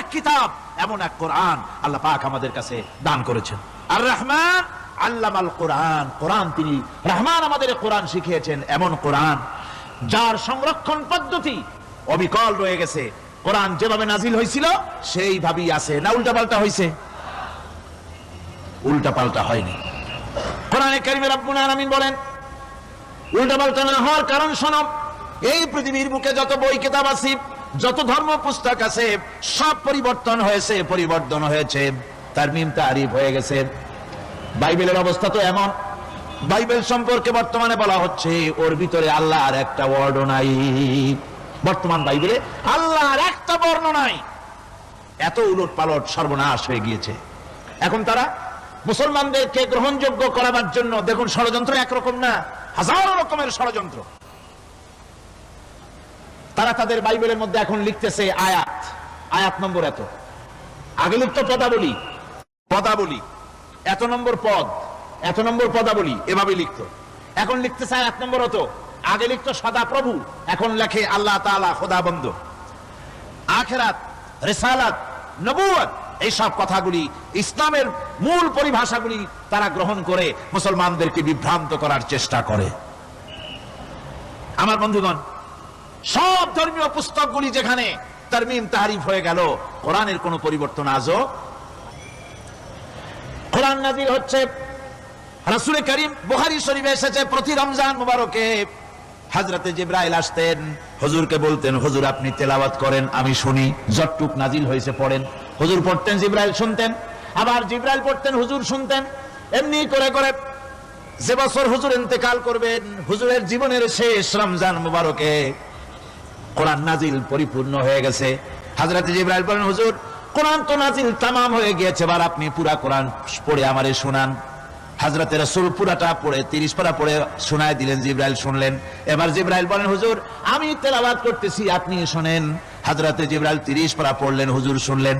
এক কিতাব, এমন এক কোরআন আল্লাহ পাক আমাদের কাছে দান করেছেন। আর রহমান আল্লামাল কোরআন, কোরআন তিনি রহমান আমাদের কোরআন শিখিয়েছেন, এমন কোরআন যার সংরক্ষণ পদ্ধতি অবিকল রয়ে গেছে। কোরআন যেভাবে নাজিল হয়েছিল সেইভাবেই আছে, না উল্টাপাল্টা হয়েছে? উল্টাপাল্টা হয়নি। কোরআনে কারীমে রব্বুল আলামিন বলেন উল্টাপাল্টা না হওয়ার কারণ শোনো, এই পৃথিবীর বুকে যত বই কিতাব আছে, যত ধর্ম পুস্তক আছে, সব পরিবর্তন হয়েছে, পরিবর্তন হয়েছে, তারমিম তারিফ হয়ে গেছে। বাইবেলের অবস্থা তো এমন, বাইবেল সম্পর্কে বর্তমানে বলা হচ্ছে ওর ভিতরে আল্লাহর একটা ওয়ার্ড নাই। বর্তমান বাইবেলে আল্লাহর একটা বর্ণ নাই। এত উলট পালট সর্বনাশ হয়ে গিয়েছে। এখন তারা মুসলমানদেরকে গ্রহণযোগ্য করাবার জন্য দেখুন ষড়যন্ত্র একরকম না, হাজারো রকমের ষড়যন্ত্র। তারা তাদের বাইবেলের মধ্যে এখন লিখতেছে আয়াত, আয়াত নম্বর এত, আগে লিখত পদাবলী, পদাবলী এত নম্বর পদ, এত নম্বর পদাবলী, এভাবে লিখতো। এখন লিখতেছে আয়াত নম্বর অত, আগে লিখতো সদা প্রভু, এখন লেখে আল্লাহ তাআলা খোদাবন্দ। আখিরাত, রিসালাত, নবুয়ত, এইসব কথাগুলি ইসলামের মূল পরিভাষাগুলি তারা গ্রহণ করে মুসলমানদেরকে বিভ্রান্ত করার চেষ্টা করে। আমার বন্ধুগণ, সব ধর্মীয় পুস্তকগুলি যেখানে তারমিম তারিফ হয়ে গেল, কোরআনের কোনো পরিবর্তন আজও। কোরআন নাযিল হচ্ছে, রাসূল করিম বুখারী শরীফে এসেছে প্রতি রমজান মুবারকে হযরতে জিবরাইল আসতেন, হুজুরকে বলতেন হুজুর আপনি তেলাওয়াত করেন আমি শুনি, যতটুক নাজিল হয়েছে পড়েন। হুজুর পড়তেন, জিবরাইল শুনতেন, আবার জিবরাইল পড়তেন, হুজুর শুনতেন। এমনি করে করে যে বছর হুজুর ইন্তেকাল করবেন, হুজুরের জীবনের শেষ রমজান মুবারকে কোরআন নাজিল পরিপূর্ণ হয়ে গেছে। হযরতে জিবরাইল বলেন হুজুর কোরআন তো নাজিল তামাম হয়ে গিয়েছে, এবার আপনি পুরা কোরআন পড়ে আমারে শোনান। হযরতে রাসূল পুরাটা পড়ে 30 পারা পড়ে শোনায় দিলেন, জিবরাইল শুনলেন। এবার জিবরাইল বলেন হুজুর আমি তেলাওয়াত করতেছি আপনি শুনেন। হযরতে জিবরাইল 30 পারা পড়লেন, হুজুর শুনলেন।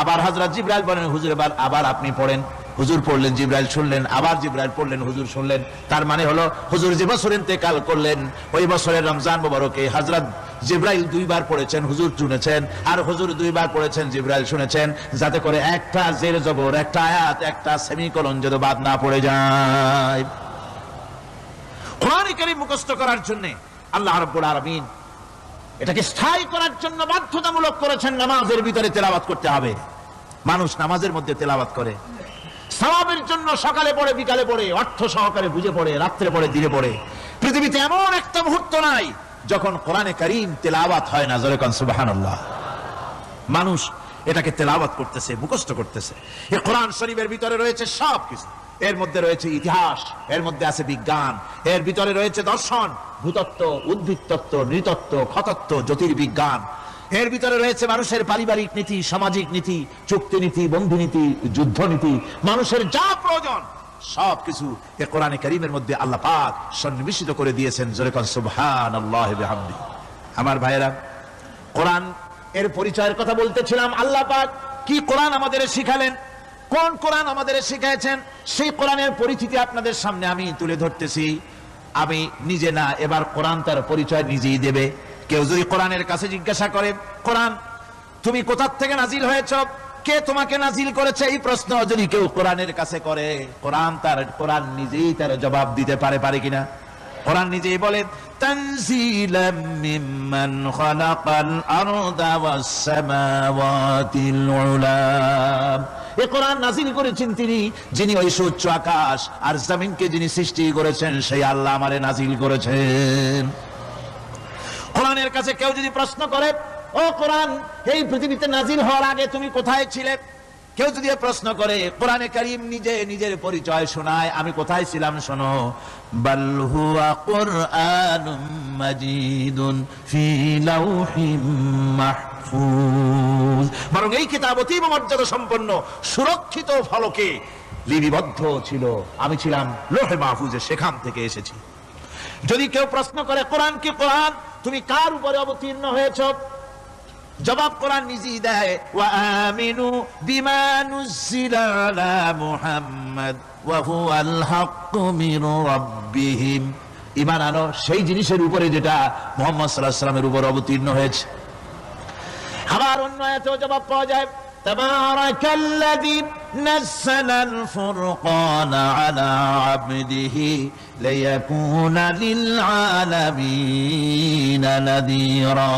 আবার হযরত জিবরাইল বলেন হুজুর এবার আবার আপনি পড়েন, হুজুর পড়লেন, জিবরাইল শুনলেন, আবার জিবরাইল পড়লেন, হুজুর শুনলেন। তার মানে হলো হুজুর যে বছর ইন্তেকাল করলেন ওই বছরের রমজান মুবারকে হযরত জিবরাইল 2 বার পড়েছেন, হুজুর শুনেছেন, আর হুজুর 2 বার পড়েছেন, জিবরাইল শুনেছেন, যাতে করে একটা জের জবর, একটা আয়াত, একটা সেমিকোলন যেন বাদ না পড়ে যায়। কোরআন কারীম মুখস্থ করার জন্য আল্লাহ রাব্বুল আলামিন এটাকে স্থায়ী করার জন্য বাধ্যতামূলক করেছেন, নামাজের ভিতরে তেলাওয়াত করতে হবে। মানুষ নামাজের মধ্যে তেলাওয়াত করে সওয়াবের জন্য, সকালে পড়ে বিকালে পড়ে, অর্থ সহকারে বুঝে পড়ে, রাত্রে পড়ে দিনে পড়ে। পৃথিবীতে এমন একটা মুহূর্ত নাই যখন কোরআনে কারীম তেলাওয়াত হয় না, জোরে কোন সুবহানাল্লাহ। মানুষ এটাকে তেলাওয়াত করতেছে, মুখস্থ করতেছে। এই কোরআন শরীফের ভিতরে রয়েছে সবকিছু। এর মধ্যে রয়েছে ইতিহাস, এর মধ্যে আছে বিজ্ঞান, এর ভিতরে রয়েছে দর্শন, ভূতত্ত্ব, উদ্ভিদতত্ত্ব, নৃতত্ত্ব, খতত্ত্ব, জ্যোতির্বিজ্ঞান। এর ভিতরে রয়েছে মানুষের পারিবারিক নীতি, সামাজিক নীতি, চুক্তি নীতি, বন্ধু নীতি, যুদ্ধ নীতি, মানুষের যা প্রয়োজন সবকিছু এই কোরআনে কারীমের মধ্যে আল্লাহ পাক সন্নিবেশিত করে দিয়েছেন। জোরে কোন সুবহানাল্লাহি ওয়া বিহামদিহি। আমার ভাইয়েরা, কোরআন এর পরিচয়ের কথা বলতেছিলাম। আল্লাহ পাক কি কোরআন আমাদের শিখালেন, কোন কোরআন আমাদের শিখিয়েছেন, সেই কোরআনের পরিচিতি আপনাদের সামনে আমি তুলে ধরতেছি। আমি নিজে না, এবার কোরআন তার পরিচয় নিজেই দেবে। কেউ যদি কোরআনের কাছে জিজ্ঞাসা করে কোরআন তুমি কোথা থেকে নাজিল হয়েছ, কে তোমাকে নাজিল করেছে, এই প্রশ্ন যদি কেউ কোরআনের কাছে করে, কোরআন নিজেই তার জবাব দিতে পারে কিনা? কোরআন নিজেই বলে তানজিলাম মিম্মান খালাকাল আরদা ওয়াস সামাওয়াতিল উলা। এই কোরআন নাজিল করেছেন তিনি, যিনি ওই সুউচ্চ আকাশ আর জমিনকে যিনি সৃষ্টি করেছেন, সেই আল্লাহ আমারে নাজিল করেছেন। কোরআনের কাছে কেউ যদি প্রশ্ন করে ও কোরআন এই পৃথিবীতে নাজিল হওয়ার আগে তুমি কোথায় ছিলে, কেউ যদি প্রশ্ন করে, কোরআনে কারীম নিজে নিজের পরিচয় শোনায়, আমি কোথায় ছিলাম শোনো। বাল হুয়া কুরআনুম মাজিদুন ফি লাউহিম মাহফুজ। বরং এই কিতাব অতীব মর্যাদা সম্পন্ন, সুরক্ষিত ফলকে লিপিবদ্ধ ছিল, আমি ছিলাম লৌহে মাহফুজে, সেখান থেকে এসেছি। যদি কেউ প্রশ্ন করে কোরআন কি, কোরআন তুমি কার উপরে অবতীর্ণ হয়েছ, জবাব কোরআন নিজেই দেয়, ওয়া আমিনু বিমা নুজিলা আলা মুহাম্মাদ ওয়া হুয়াল হাক্কু মির রাব্বিহিম। ঈমান আনো সেই জিনিসের উপরে যেটা মুহাম্মদ সাল্লাল্লাহু আলাইহি ওয়াসাল্লামের উপর অবতীর্ণ হয়েছে। আবার আবার অন্য আয়াতেও জবাব পাওয়া যায়, তাবারাকাল্লাযী নাযালাল ফুরকানা আলা আবদিহি লিয়াকুনা লিল আলামিনা নাযীরা।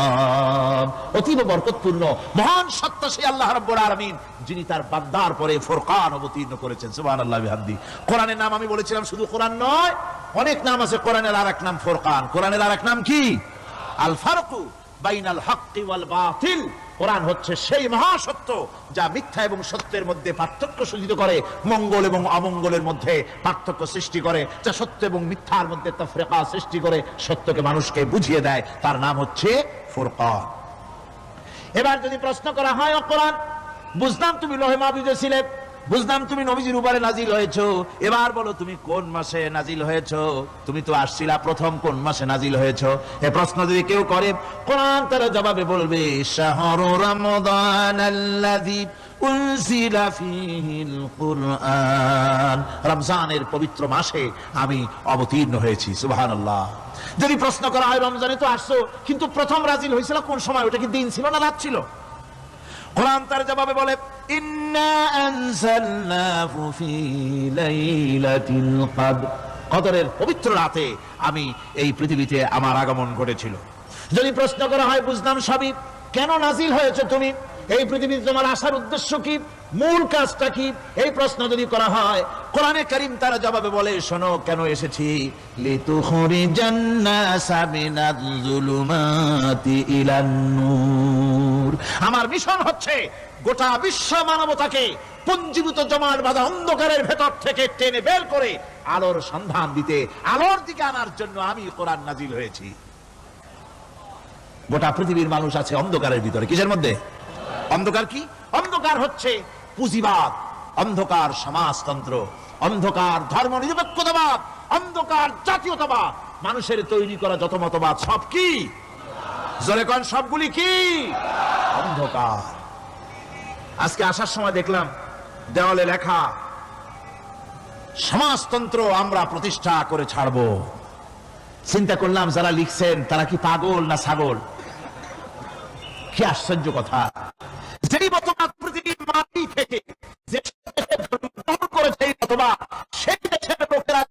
অতীব বরকতপূর্ণ মহান সত্তা সেই আল্লাহ রাব্বুল আলামিন, যিনি তার বান্দার পরে ফুরকান অবতীর্ণ করেছেন। সুবহানাল্লাহি ওয়া বিহামদিহি। কোরআনের নাম আমি বলেছিলাম শুধু কোরআন নয়, অনেক নাম আছে। কোরআনের আরেক নাম ফুরকান। কোরআনের আরেক নাম কি? আল ফারকু বাইনাল হক্কি ওয়াল বাতিল। কোরআন হচ্ছে সেই মহাসত্য যা মিথ্যা এবং সত্যের মধ্যে পার্থক্য সূচিত করে, মঙ্গল এবং অমঙ্গলের মধ্যে পার্থক্য সৃষ্টি করে, যা সত্য এবং মিথ্যার মধ্যে তাফরিকা সৃষ্টি করে, সত্যকে মানুষকে বুঝিয়ে দেয়। তার নাম হচ্ছে ফুরকান। এবার যদি প্রশ্ন করা হয়, ও কোরআন, বুঝলাম তুমি লৌহে মাহফুজে ছিলে, বুঝলাম তুমি নবীজির উপরে নাজিল হয়েছো, এবার বলো তুমি কোন মাসে নাজিল হয়েছো? তুমি তো আসছিলা প্রথম, কোন মাসে নাজিল হয়েছো? এই প্রশ্ন যদি কেউ করে, কোরআন তার জবাবে বলবে, শাহরু রমাদানাল্লাযী উনজিলা ফীহিল কুরআন। রমজানের পবিত্র মাসে আমি অবতীর্ণ হয়েছি। সুবহানাল্লাহ। যদি প্রশ্ন করা হয়, রমজানে তো আসছো, কিন্তু প্রথম নাজিল হয়েছিল কোন সময়? ওটা কি দিন ছিল না রাত ছিল? কোরআন তার জবাবে বলে, ইন্না আনজালনাহু ফি লাইলাতিল কদর। কদরের পবিত্র রাতে আমি এই পৃথিবীতে আমার আগমন ঘটেছিল। যদি প্রশ্ন করা হয়, বুঝলাম সবই, কেন নাজিল হয়েছে তুমি? এই পৃথিবীতে তোমার আসার উদ্দেশ্য কি? মূল কাজটা কি? এই প্রশ্ন যদি করা হয়, কোরআনে কারীম তার জবাবে বলে, শোনো কেন এসেছি। লিতুখরিজান নাসা মিনাজ যুলুমাতি ইলান নূর। আমার মিশন হচ্ছে গোটা বিশ্ব মানবতাকে পুঞ্জীভূত জমাট বাঁধা অন্ধকারের ভেতর থেকে টেনে বের করে আলোর সন্ধান দিতে, আলোর দিকে আনার জন্য আমি কোরআন নাজিল হয়েছি। গোটা পৃথিবীর মানুষ আছে অন্ধকারের ভিতরে। কিসের মধ্যে? অন্ধকার কি? অন্ধকার হচ্ছে পুঁজিবাদ, অন্ধকার সমাজতন্ত্র, অন্ধকার ধর্ম নিরপেক্ষতাবাদ, অন্ধকার জাতীয়তাবাদ। মানুষের তৈরি করা যত মতবাদ সব কি? জোরে কোন, সবগুলি কি? অন্ধকার। আজকে আসার সময় দেখলাম দেওয়ালে লেখা, সমাজতন্ত্র আমরা প্রতিষ্ঠা করে ছাড়বো। চিন্তা করলাম, যারা লিখছেন তারা কি পাগল না ছাগল? কি আশ্চর্য কথা! যেই মতবাদ পৃথিবীর মাটি থেকে যে জন্মগ্রহণ করেছে, এই মতবাদ সেই দেশের লোকেরা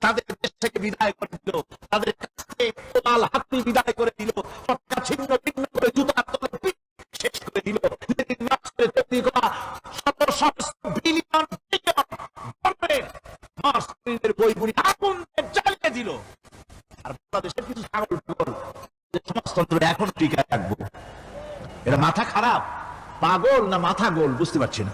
তাদের দেশ থেকে বিদায় করে দিল, তাদের কাছ থেকে তোলাল হাতি বিদায় করে দিল, ছিন্ন ভিন্ন করে জুতার তলে শেষ করে দিল। বইগুলি আগুন জ্বালিয়ে দিল। আর বাংলাদেশের কিছু ছাগল সমাজতন্ত্র এখন টিকায় রাখবো। এটা মাথা খারাপ, পাগল না মাথা গোল বুঝতে পারছি না।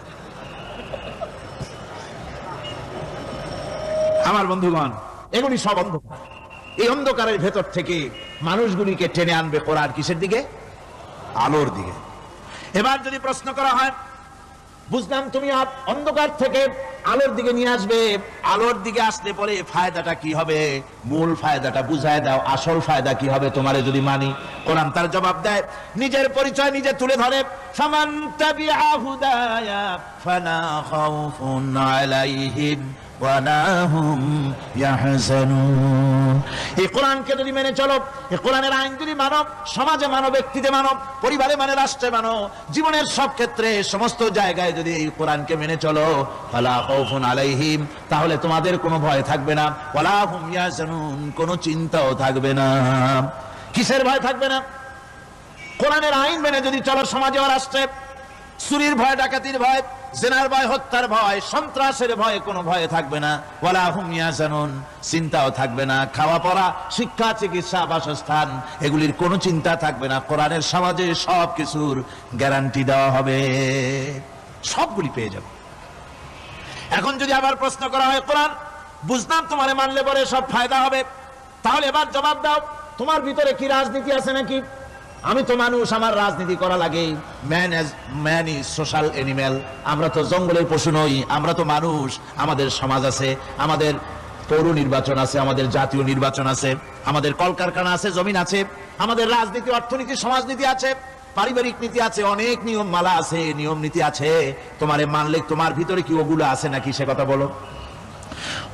আমার বন্ধুগণ, এগুলি সব অন্ধকার। এই অন্ধকারের ভেতর থেকে মানুষগুলিকে টেনে আনবে কোরআন কিসের দিকে? আলোর দিকে। এবার যদি প্রশ্ন করা হয়, বুঝলাম তুমি অন্ধকার থেকে আলোর দিকে নিয়ে আসবে, আলোর দিকে আসলে পরে ফায়দাটা কি হবে? মূল ফায়দাটা বুঝায় দাও, আসল ফায়দা কি হবে তোমারে যদি মানি? কোরআন তার জবাব দেয়, নিজের পরিচয় নিজে তুলে ধরে, ফামান তাবিআ হুদায়া ফালা খাউফুন আলাইহিম ওয়ালা হুম ইয়াহজানুন। এই কোরআনকে যদি মেনে চলো, এই কোরআনের আইন যদি মানো, সমাজে মানো, ব্যক্তিতে মানো, পরিবারে মানে, রাষ্ট্রে মানো, জীবনের সব ক্ষেত্রে সমস্ত জায়গায় যদি এই কোরআনকে মেনে চলো, ফালা খাউফুন আলাইহিম, তাহলে তোমাদের কোনো ভয় থাকবে না, ওয়ালা হুম ইয়াহজানুন, কোনো চিন্তাও থাকবে না। কিসের ভয় থাকবে না? কোরআনের আইন মেনে যদি চলো, সমাজে ও রাষ্ট্রে চুরির ভয়, ডাকাতির ভয়, জিনার ভয়, হত্যার ভয়, সন্ত্রাসের ভয় কোনো ভয় থাকবে না। ওয়ালা হুম ইয়াহজানুন, চিন্তাও থাকবে না। খাওয়া পড়া, শিক্ষা, চিকিৎসা, বাসস্থান, এগুলির কোনো চিন্তা থাকবে না। কোরআনের সমাজে সব কিছুর গ্যারান্টি দেওয়া হবে, সবগুলি পেয়ে যাবে। এখন যদি আবার প্রশ্ন করা হয়, কোরআন বুঝলাম তোমারে মানলে পরে সব ফায়দা হবে, তাহলে এবার জবাব দাও, তোমার ভিতরে কি রাজনীতি আছে নাকি? আমি তো মানুষ, আমার রাজনীতি করা লাগে। Man is social animal. আমরা তো জঙ্গলের পশু নই, আমরা তো মানুষ। আমাদের সমাজ আছে, আমাদের পৌর নির্বাচন আছে, আমাদের জাতীয় নির্বাচন আছে, আমাদের কলকারখানা আছে, জমিন আছে, আমাদের রাজনীতি, অর্থনীতি, সমাজনীতি আছে, পারিবারিক নীতি আছে, অনেক নিয়ম মালা আছে, নিয়ম নীতি আছে। তোমারে মানলে তোমার ভিতরে কি ওগুলো আছে নাকি সে কথা বলো।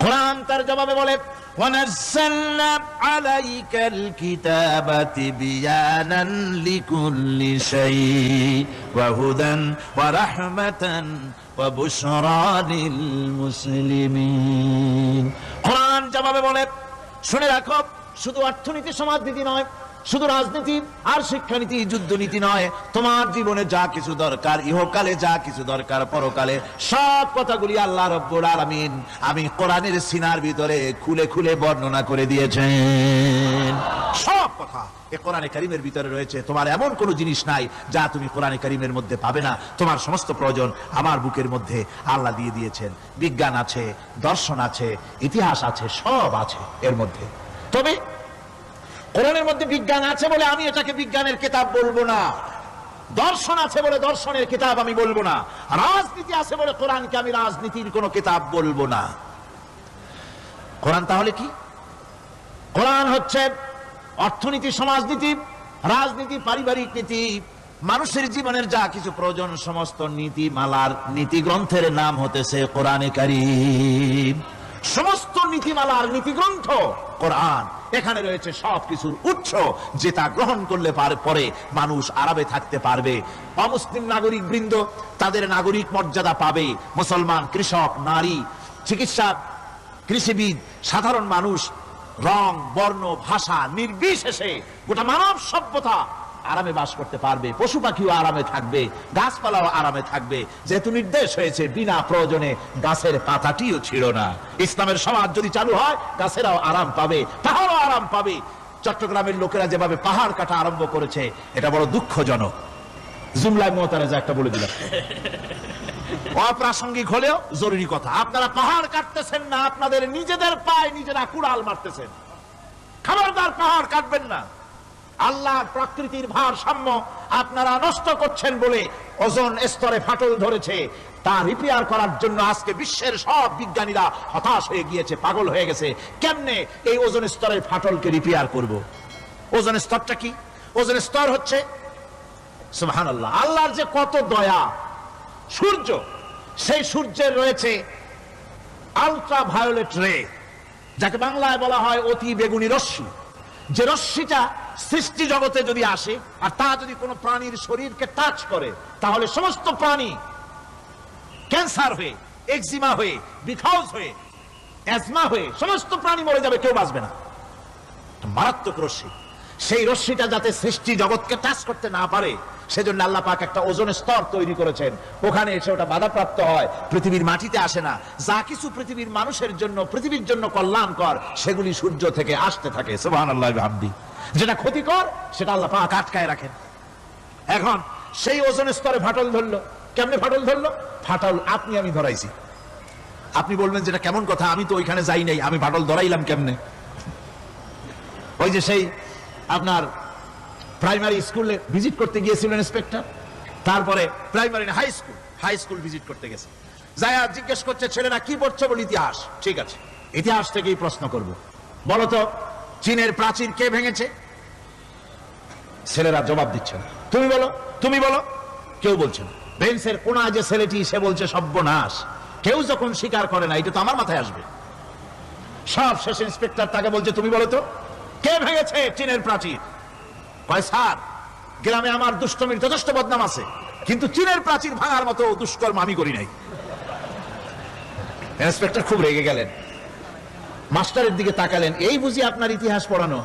কোরআন তার জবাবে বলে, ونزلنا عليك الكتاب تبيانا لكل شيء وهدى ورحمة وبشرى للمسلمين কোরআন জবাবে বলে শুনে রাখো শুধু অর্থনীতি সমাজনীতি নয় শুধু রাজনীতি আর শিক্ষানীতি যুদ্ধনীতি নয় তোমার জীবনে যা কিছু দরকার ইহকালে যা কিছু দরকার পরকালে সব কথাগুলি আল্লাহ রাব্বুল আলামিন আমি কোরআনের সিনার ভিতরে খুলে খুলে বর্ণনা করে দিয়েছেন সব কথা এই কোরআনে কারীমের ভিতরে রয়েছে তোমার এমন কোনো জিনিস নাই যা তুমি কোরআনে কারীমের মধ্যে পাবে না তোমার সমস্ত প্রয়োজন আমার বুকের মধ্যে আল্লাহ দিয়ে দিয়েছেন বিজ্ঞান আছে দর্শন আছে ইতিহাস আছে সব আছে এর মধ্যে তবে কোরআনের মধ্যে বিজ্ঞান আছে বলে আমি এটাকে বিজ্ঞানের কিতাব বলবো না দর্শন আছে বলে দর্শনের কিতাব আমি বলবো না রাজনীতি আছে বলে কোরআনকে আমি রাজনীতির কোনো কিতাব বলবো না কোরআন তাহলে কি কোরআন হচ্ছে অর্থনীতি সমাজনীতি রাজনীতি পারিবারিক নীতি মানুষের জীবনের যা কিছু প্রয়োজন সমস্ত নীতিমালার নীতি গ্রন্থের নাম হতেছে কোরআনে কারীম সমস্ত নীতিমালার নীতি গ্রন্থ কোরআন এখানে রয়েছে সবকিছুর উৎস যেটা গ্রহণ করলে পরে মানুষ আরামে থাকতে পারবে অমুসলিম নাগরিক বৃন্দ তাদের নাগরিক মর্যাদা পাবে মুসলমান কৃষক নারী চিকিৎসক কৃষিবিদ সাধারণ মানুষ রং বর্ণ ভাষা নির্বিশেষে গোটা মানব সভ্যতা আরামে বাস করতে পারবে পশু পাখিও আরামে থাকবে গাছপালাও আরামে থাকবে যেহেতু নির্দেশ হয়েছে বিনা প্রয়োজনে গাছের পাতাটিও ছিল না ইসলামের সমাজ যদি চালু হয় গাছেরাও আরাম পাবে পাহাড়ও আরাম পাবে চট্টগ্রামের লোকেরা যেভাবে পাহাড় কাটা আরম্ভ করেছে এটা বড় দুঃখজনক জুমলায় মুতারাজা একটা বলে দিলাম অপ্রাসঙ্গিক হলেও জরুরি কথা আপনারা পাহাড় কাটতেছেন না আপনাদের নিজেদের পায়ে নিজেরা কুড়াল মারতেছেন খবরদার পাহাড় কাটবেন না আল্লাহর প্রকৃতির ভারসাম্য আপনারা নষ্ট করছেন বলে ওজোন স্তরে ফাটল ধরেছে তা রিপেয়ার করার জন্য আজকে বিশ্বের সব বিজ্ঞানীরা হতাশ হয়ে গিয়েছে পাগল হয়ে গেছে কেমনে এই ওজোন স্তরের ফাটলকে রিপেয়ার করব ওজোন স্তরটা কি ওজোন স্তর হচ্ছে সুবহানাল্লাহ আল্লাহর যে কত দয়া সূর্য সেই সূর্যের রয়েছে আলট্রা ভায়োলেট রে যাকে বাংলায় বলা হয় অতি বেগুনি রশ্মি যে রশ্মিটা সৃষ্টি জগতে যদি আসে আর তা যদি কোনো প্রাণীর শরীরকে টাচ করে তাহলে সমস্ত প্রাণী ক্যান্সার হয়ে এক্সিমা হয়ে বিখাউজ হয়ে অ্যাজমা হয়ে সমস্ত প্রাণী মরে যাবে কেউ বাঁচবে না মারাত্মক রশ্মি সেই রশ্মিটা যাতে সৃষ্টি জগৎকে টাচ করতে না পারে সেজন্য আল্লাহ পাক একটা ওজোন স্তর তৈরি করেছেন ওখানে এসে ওটা বাধাপ্রাপ্ত হয় পৃথিবীর মাটিতে আসে না যা কিছু পৃথিবীর মানুষের জন্য পৃথিবীর জন্য কল্যাণকর সেগুলি সূর্য থেকে আসতে থাকে সুবহানাল্লাহ বিহামদি যেটা ক্ষতিকর সেটা আল্লাহ পাক আটকায় রাখেন এখন সেই ওজোন স্তরে ফাটল ধরলো কেমনে ফাটল ধরলো ফাটল আপনি আমি ধরাইছি আপনি বলবেন যেটা কেমন কথা আমি তো ওইখানে যাই নাই আমি ফাটল ধরাইলাম কেমনে ওই যে সেই আপনার প্রাইমারি স্কুলে ভিজিট করতে গিয়েছিলেন ইন্সপেক্টর তারপরে প্রাইমারি হাই স্কুল ভিজিট করতে গেছে যায়া জিজ্ঞেস করছে ছেলেরা কি পড়ছে বল ইতিহাস ঠিক আছে ইতিহাস থেকেই প্রশ্ন করব বলো তো চীনের প্রাচীর কে ভেঙেছে ছেলেরা জবাব দিচ্ছে না তুমি বলো কেউ বলছে না বেঞ্চের কোনায় যে ছেলেটি সে বলছে সর্বনাশ কেউ যখন স্বীকার করে না এটা তো আমার মাথায় আসবে সব শেষ ইন্সপেক্টর তাকে বলছে তুমি বলো তো কে ভেঙেছে চীনের প্রাচীর কয় স্যার গ্রামে আমার দুষ্টমির যথেষ্ট বদনাম আছে কিন্তু চীনের প্রাচীর ভাঙার মতো দুষ্কর্ম আমি করি নাই ইন্সপেক্টর খুব রেগে গেলেন মাস্টারের দিকে তাকালেন এই বুঝি আপনার ইতিহাস পড়ানো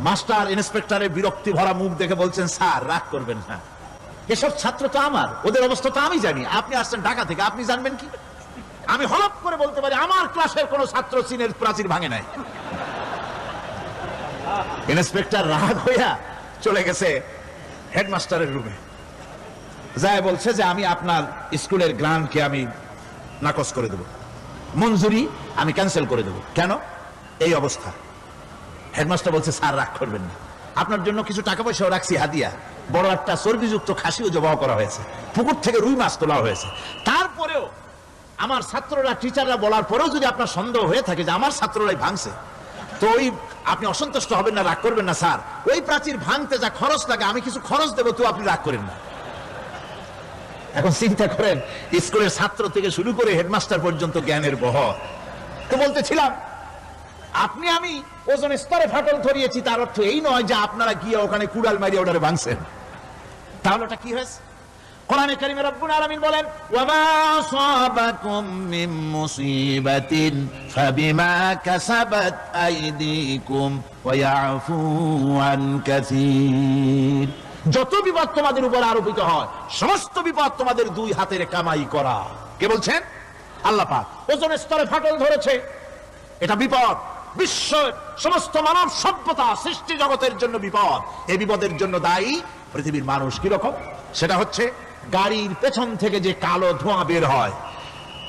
মাস্টার ইন্সপেক্টরের বিরক্তি ভরা মুখ দেখে বলছেন স্যার রাগ করবেন না এসব ছাত্র তো আমার ওদের অবস্থা তো আমি জানি আপনি আসছেন ঢাকা থেকে আপনি জানবেন কি আমি হলপ করে বলতে পারি আমার ক্লাসের কোনো ছাত্র চীনের প্রাচীর ভাঙে নাই ইন্সপেক্টর রাগ হইয়া চলে গেছে হেডমাস্টারের রুমে যায় বলছে যে আমি আপনার স্কুলের গ্রান্টকে আমি নাকচ করে দেব মঞ্জুরি আমি ক্যান্সেল করে দেব কেন এই অবস্থা হেডমাস্টার বলছে স্যার রাগ করবেন না আপনার জন্য কিছু টাকা পয়সাও রাখছি হাদিয়া বড় একটা চর্বিযুক্ত খাসিও জবাহ করা হয়েছে পুকুর থেকে রুই মাছ তোলা হয়েছে তারপরেও আমার ছাত্ররা টিচাররা বলার পরেও যদি আপনার সন্দেহ হয়ে থাকে যে আমার ছাত্ররাই ভাঙছে তো ওই আপনি অসন্তুষ্ট হবেন না রাগ করবেন না স্যার ওই প্রাচীর ভাঙতে যা খরচ লাগে আমি কিছু খরচ দেবো তো আপনি রাগ করেন না এখন চিন্তা করেন স্কুলের ছাত্র থেকে শুরু করে হেডমাস্টার পর্যন্ত জ্ঞানের বহর তো বলতেছিলাম আপনি আমি ওজন স্তরে ফাটল ধরিয়েছি, তার অর্থ এই নয় যে আপনারা গিয়ে ওখানে কুড়াল মারিয়ে ওটারে ভাঙছেন। তাহলে ওটা কি হয়েছে? কোরআনে কারীমে রব্বুল আলামিন বলেন, ওয়ামা আসাবাকুম মিন মুসিবাতিন ফাবিমা কাসাবাত আইদিকুম ওয়া ইয়াফু আন কাসীর। যত বিপদ তোমাদের উপর আরোপিত হয়, সমস্ত বিপদ তোমাদের দুই হাতের কামাই করা। কে বলছেন? আল্লাহ পাক। ওজন স্তরে ফাটল ধরেছে, এটা বিপদ, বিশ্বের সমস্ত মানব সভ্যতা সৃষ্টি জগতের জন্য বিপদ। এই বিপদের জন্য দায়ী পৃথিবীর মানুষ। কি রকম? সেটা হচ্ছে গাড়ির পেছন থেকে যে কালো ধোঁয়া বের হয়,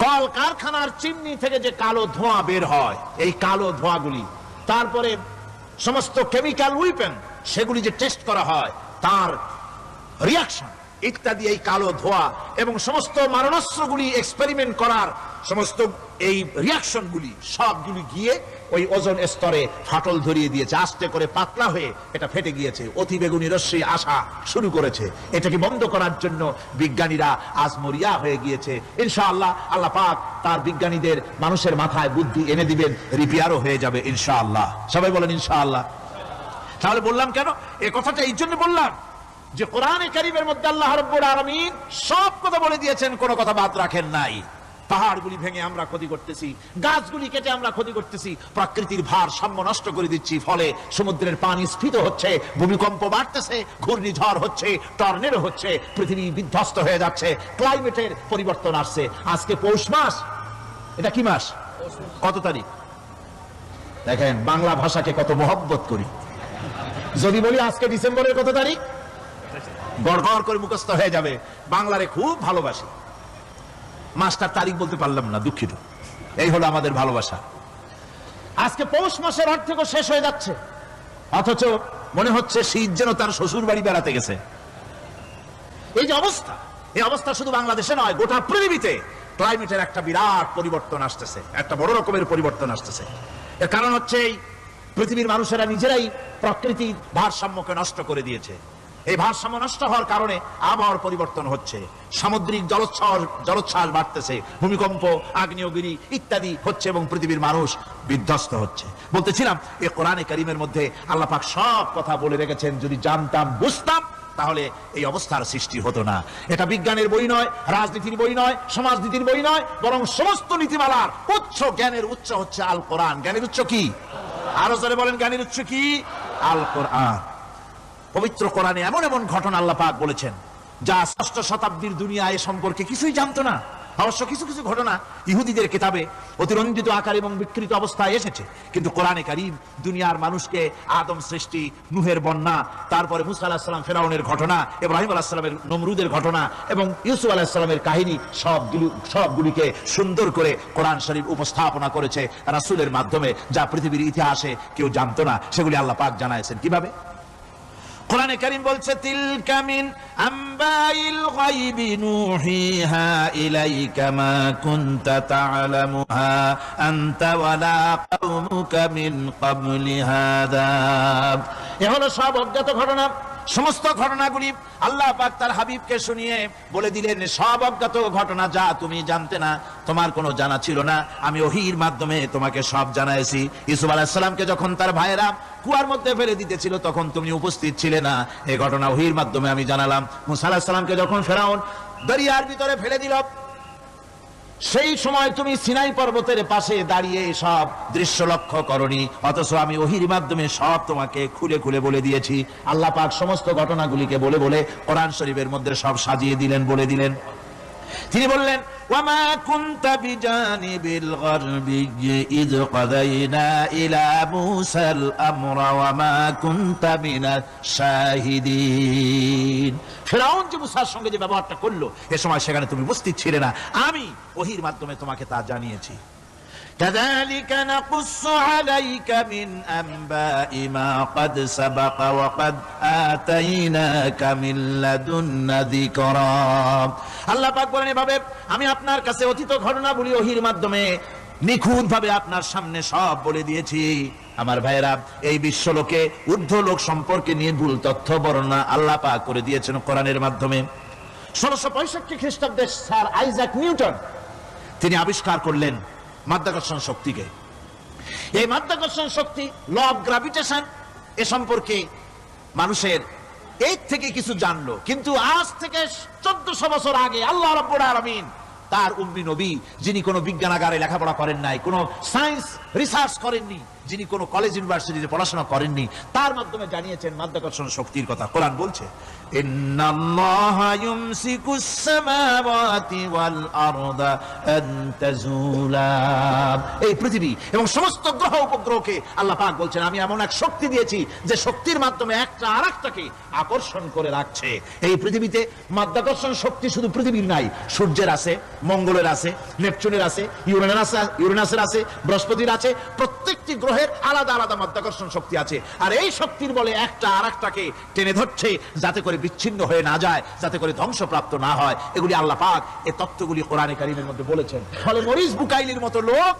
কল কারখানার চিমনি থেকে যে কালো ধোঁয়া বের হয়, এই কালো ধোঁয়াগুলি, তারপরে সমস্ত কেমিক্যাল উইপেন সেগুলি যে টেস্ট করা হয়, তার রিয়াকশন ইত্যাদি, এই কালো ধোঁয়া এবং সমস্ত মারণাস্ত্রগুলি এক্সপেরিমেন্ট করার সমস্ত এই রিয়াকশনগুলি সবগুলি গিয়ে ওই ওজন স্তরে ফাটল ধরিয়ে দিয়েছে। আস্তে করে পাতলা হয়ে এটা ফেটে গিয়েছে, অতি বেগুনি রশ্মি আসা শুরু করেছে। এটাকে বন্ধ করার জন্য বিজ্ঞানীরা আজ মরিয়া হয়ে গিয়েছে। ইনশাআল্লাহ আল্লাহ পাক তার বিজ্ঞানীদের মানুষের মাথায় বুদ্ধি এনে দিবেন, রিপেয়ারও হয়ে যাবে ইনশাআল্লাহ। সবাই বলেন ইনশাআল্লাহ। তাহলে বললাম কেন এই কথাটা? এই জন্য বললাম যে কোরআনে কারীমের মধ্যে আল্লাহ রাব্বুল আলামিন সব কথা বলে দিয়েছেন, কোনো কথা বাদ রাখেন নাই। পাহাড়গুলি ভেঙে আমরা ক্ষতি করতেছি, গাছগুলি কেটে আমরা ক্ষতি করতেছি, প্রকৃতির ভারসাম্য নষ্ট করে দিচ্ছি, ফলে সমুদ্রের পানি স্ফীত হচ্ছে, ভূমিকম্প বাড়তেছে, ঘূর্ণিঝড় হচ্ছে, টর্নেডো হচ্ছে, পৃথিবী বিধ্বস্ত হয়ে যাচ্ছে, ক্লাইমেটের পরিবর্তন আসছে। আজকে পৌষ মাস, এটা কি মাস? কত তারিখ? দেখেন বাংলা ভাষাকে কত মহব্বত করি। যদি বলি আজকে ডিসেম্বরের কত তারিখ, গড়গড় করে মুখস্থ হয়ে যাবে। বাংলারে খুব ভালোবাসি, মাসটার তারিখ বলতে পারলাম না, দুঃখিত। এই হলো আমাদের ভালোবাসা। আজকে পৌষ মাসের অর্ধেক শেষ হয়ে যাচ্ছে, অথচ মনে হচ্ছে শীত যেন তার শ্বশুর বাড়ি বেড়াতে গেছে। এই যে অবস্থা, এই অবস্থা শুধু বাংলাদেশে নয়, গোটা পৃথিবীতে ক্লাইমেটের একটা বিরাট পরিবর্তন আসতেছে, একটা বড় রকমের পরিবর্তন আসতেছে। এর কারণ হচ্ছে এই পৃথিবীর মানুষেরা নিজেরাই প্রকৃতির ভারসাম্যকে নষ্ট করে দিয়েছে। এই ভারসাম্য নষ্ট হওয়ার কারণে আবহাওয়ার পরিবর্তন হচ্ছে, সামুদ্রিক জলোচ্ছ্বাস বাড়তেছে, ভূমিকম্প, আগ্নেয়গিরি ইত্যাদি হচ্ছে এবং পৃথিবীর মানুষ বিধ্বস্ত হচ্ছে। বলতেছিলাম এই কোরআনে কারীমের মধ্যে আল্লাহ পাক সব কথা বলে রেখেছেন। যদি জানতাম, বুঝতাম, তাহলে এই অবস্থার সৃষ্টি হতো না। এটা বিজ্ঞানের বই নয়, রাজনীতির বই নয়, সমাজনীতির বই নয়, বরং সমস্ত নীতিমালার উচ্চ, জ্ঞানের উচ্চ হচ্ছে আল কোরআন। জ্ঞানের উচ্চ কি? আরো জোরে বলেন, জ্ঞানের উচ্চ কি? আল কোরআন। পবিত্র কোরআনে এমন এমন ঘটনা আল্লাহ পাক বলেছেন যা ষষ্ঠ শতাব্দীর দুনিয়া এ সম্পর্কে কিছুই জানতো না। অবশ্য কিছু কিছু ঘটনা ইহুদিদের কিতাবে অতিরঞ্জিত আকার এবং বিকৃত অবস্থায় এসেছে, কিন্তু কোরআনে কারীম দুনিয়ার মানুষকে আদম সৃষ্টি, নূহের বন্যা, তারপরে মুসা আলাইহিস সালাম ফেরাউনের ঘটনা, ইব্রাহিম আলাইহিস সালামের নমরুদের ঘটনা এবং ইউসুফ আলাইহিস সালামের কাহিনী সবগুলিকে সুন্দর করে কোরআন শরীফ উপস্থাপনা করেছে রাসূলের মাধ্যমে, যা পৃথিবীর ইতিহাসে কেউ জানতো না। সেগুলি আল্লাহ পাক জানাইছেন। কিভাবে? কোরআনে কারীম বলছে, তিলকা মিন আম্বাইল গায়বি নূহিহা ইলাইকা মা কুনতা তা'লামুহা আনতা ওয়ালা কওমুকা মিন ক্বাবলি হাদা। এ হলো সব অজ্ঞাত ঘটনা। সমস্ত ঘটনাগুলি আল্লাহ পাক তার হাবিবকে শুনিয়ে বলে দিলেন, সব অজ্ঞাত ঘটনা যা তুমি জানতে না, তোমার কোনো জানা ছিল না, আমি ওহীর মাধ্যমে তোমাকে সব জানাইছি। ইউসুফ আলাইহিস সালামকে যখন তার ভাইয়েরা কুয়ার মধ্যে ফেলে দিতেছিল তখন তুমি উপস্থিত ছিলে না, এই ঘটনা ওহীর মাধ্যমে আমি জানালাম। মুসা আলাইহিস সালামকে যখন ফেরাউন দরিয়ার ভিতরে ফেলে দিল, সেই সময় তুমি সিনাই পর্বতের পাশে দাঁড়িয়ে সব দৃশ্য লক্ষ্য করনি, অথচ আমি ওহীর মাধ্যমে সব তোমাকে খুলে খুলে বলে দিয়েছি। আল্লাহ পাক সমস্ত ঘটনাগুলিকে বলে বলে কোরআন শরীফের মধ্যে সব সাজিয়ে দিলেন, বলে দিলেন। তিনি বললেন, ওয়ামা কুনতা বিজানিবিল গারবি ইয কাদাইনা ইলা মুসাল আমরা ওয়ামা কুনতা মিনাশ শাহিদিন। ফিরআউন যে মুসার সঙ্গে যে ব্যবহারটা করলো, এ সময় সেখানে তুমি উপস্থিত ছিলে না, আমি ওহীর মাধ্যমে তোমাকে তা জানিয়েছি। কাযালিকা নাকুসসু আলাইকা মিন আনবাই মা ক্বাদ সাবাকা ওয়া ক্বাদ আতাইনাকা মিন লাদুন্না যিকরা। আল্লাহ পাক বলেন, এভাবে আমি আপনার কাছে অতীত ঘটনাবলী ওহীর মাধ্যমে নিখুঁতভাবে আপনার সামনে সব বলে দিয়েছি। আমার ভাইয়েরা, এই বিশ্বলোকে ঊর্ধ্ব লোক সম্পর্কে নিয়ে ভুল তথ্য বর্ণনা আল্লাহ পাক করে দিয়েছেন কোরআনের মাধ্যমে। 1665 খ্রিস্টাব্দে স্যার আইজাক নিউটন তিনি আবিষ্কার করলেন মাধ্যাকর্ষণ শক্তিকে। এই মাধ্যাকর্ষণ শক্তি, ল অফ গ্রাভিটেশন, এ সম্পর্কে মানুষের এই থেকে কিছু জানলো, কিন্তু আজ থেকে 1400 বছর আগে আল্লাহ রাব্বুল আলামিন তার উম্মি নবী, যিনি কোনো বিজ্ঞানাগারে লেখাপড়া করেন নাই, কোনো সায়েন্স রিসার্চ করেননি, যিনি কোনো কলেজ ইউনিভার্সিটিতে পড়াশোনা করেননি, তার মাধ্যমে জানিয়েছেন মাধ্যাকর্ষণ শক্তির কথা। কোরআন বলছে ইন্নাল্লাহা ইউমসিকুস সামাওয়াতি ওয়াল আরদা আন তাজুলা। এই পৃথিবী এবং সমস্ত গ্রহ উপগ্রহকে আল্লাহ পাক বলছেন আমি এমন এক শক্তি দিয়েছি যে শক্তির মাধ্যমে একটা আরেকটাকে আকর্ষণ করে রাখছে। এই পৃথিবীতে মাধ্যাকর্ষণ শক্তি শুধু পৃথিবীর নাই, সূর্যের আছে, মঙ্গলের আছে, নেপচুনের আছে, ইউরেনাসের আছে, বৃহস্পতির আছে। প্রত্যেকটি গ্রহের আলাদা আলাদা মাধ্যাকর্ষণ শক্তি আছে, আর এই শক্তির বলে একটা আরেকটাকে টেনে ধরছে যাতে করে বিচ্ছিন্ন হয়ে না যায়, যাতে করে ধ্বংসপ্রাপ্ত না হয়। এগুলি আল্লাহ পাক এই তত্ত্বগুলি কোরআনে কারীমের মধ্যে বলেছেন। ফলে মরিস বুকাইলির মতো লোক,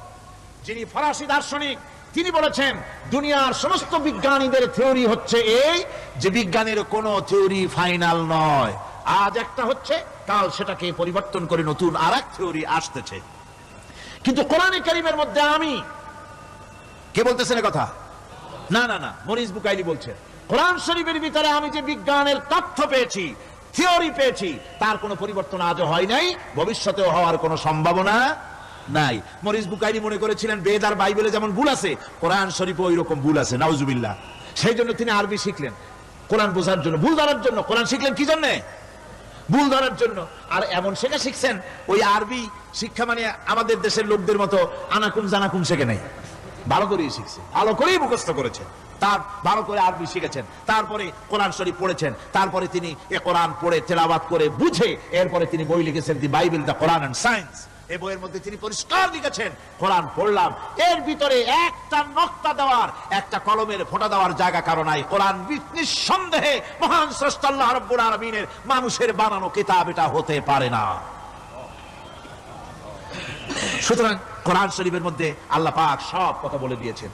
যিনি ফরাসি দার্শনিক, তিনি বলেছেন দুনিয়ার সমস্ত বিজ্ঞানীদের থিওরি হচ্ছে এই যে বিজ্ঞানের কোনো থিওরি ফাইনাল নয়। আজ একটা হচ্ছে, কাল সেটাকে পরিবর্তন করে নতুন আরেক থিওরি আসতেছে। কিন্তু কোরআনে কারীমের মধ্যে আমি, কে বলতেছেন কথা? না না না, মরিস বুকাইলি বলছেন কোরআন শরীফের ভিতরে আমি যে বিজ্ঞানের তথ্য পেয়েছি, থিওরি পেয়েছি, তার কোনো পরিবর্তন আজও হয় নাই, ভবিষ্যতেও হওয়ার কোনো সম্ভাবনা নাই। মরিস বুকাইলি মনে করেছিলেন বেদ আর বাইবেলে যেমন ভুল আছে, কোরআন শরীফে ওই রকম ভুল আছে, নাউজুবিল্লাহ। সেই জন্য তিনি আরবি শিখলেন কোরআন বোঝার জন্য, ভুল ধরার জন্য। কোরআন শিখলেন কি জন্য? ভুল ধরার জন্য। আর এমন শেখা শিখছেন, ওই আরবি শিক্ষা মানে আমাদের দেশের লোকদের মতো আনাকুম জানাকুম শেখে নাই, ভালো করেই শিখছে, ভালো করেই মুখস্থ করেছেন, তার ভালো করে আরবি শিখেছেন, তারপরে কোরআন শরীফ পড়েছেন, তারপরে তিনি এ কোরআন পড়ে তেলাওয়াত করে বুঝে এরপরে তিনি বই লিখেছেন the Bible, the Quran and science. এই বইয়ের মধ্যে তিনি পরিষ্কার লিখেছেন কোরআন পড়লাম, এর ভিতরে একটা নকতা দেওয়ার, একটা কলমের ফোঁটা দেওয়ার জায়গা কারো নাই। কোরআন নিঃসন্দেহে মহান স্রষ্টা আল্লাহ রাব্বুল আলামিনের মানুষের বানানো কিতাব, এটা হতে পারে না। সুতরাং কোরআন শরীফের মধ্যে আল্লাহ পাক সব কথা বলে দিয়েছেন।